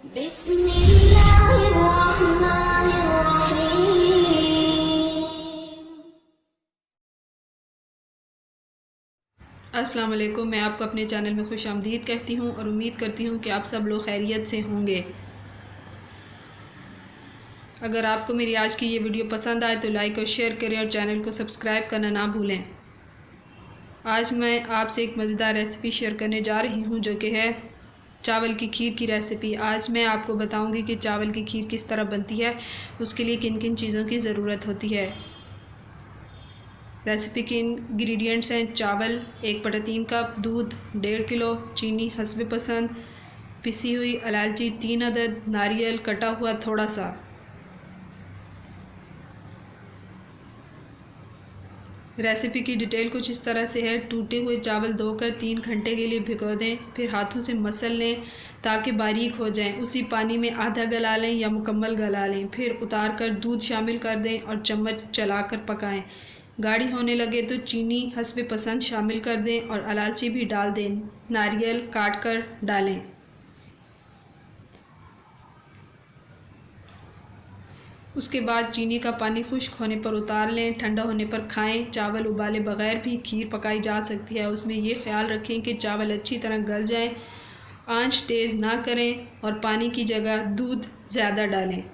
अस्सलाम वालेकुम। मैं आपको अपने चैनल में खुश आमदीद कहती हूँ और उम्मीद करती हूँ कि आप सब लोग खैरियत से होंगे। अगर आपको मेरी आज की ये वीडियो पसंद आए तो लाइक और शेयर करें और चैनल को सब्सक्राइब करना ना भूलें। आज मैं आपसे एक मज़ेदार रेसिपी शेयर करने जा रही हूँ जो कि है चावल की खीर की रेसिपी। आज मैं आपको बताऊँगी कि चावल की खीर किस तरह बनती है, उसके लिए किन किन चीज़ों की ज़रूरत होती है। रेसिपी के इंग्रेडिएंट्स हैं चावल 1/3 कप, दूध 1.5 किलो, चीनी हस्ब पसंद, पिसी हुई इलायची 3 अदद, नारियल कटा हुआ थोड़ा सा। रेसिपी की डिटेल कुछ इस तरह से है। टूटे हुए चावल धोकर 3 घंटे के लिए भिगो दें, फिर हाथों से मसल लें ताकि बारीक हो जाएं। उसी पानी में आधा गला लें या मुकम्मल गला लें, फिर उतार कर दूध शामिल कर दें और चम्मच चलाकर पकाएं। गाढ़ी होने लगे तो चीनी हस्ब पसंद शामिल कर दें और इलायची भी डाल दें। नारियल काट कर डालें। उसके बाद चीनी का पानी खुश्क होने पर उतार लें, ठंडा होने पर खाएं। चावल उबाले बगैर भी खीर पकाई जा सकती है। उसमें ये ख्याल रखें कि चावल अच्छी तरह गल जाएं, आंच तेज़ ना करें और पानी की जगह दूध ज़्यादा डालें।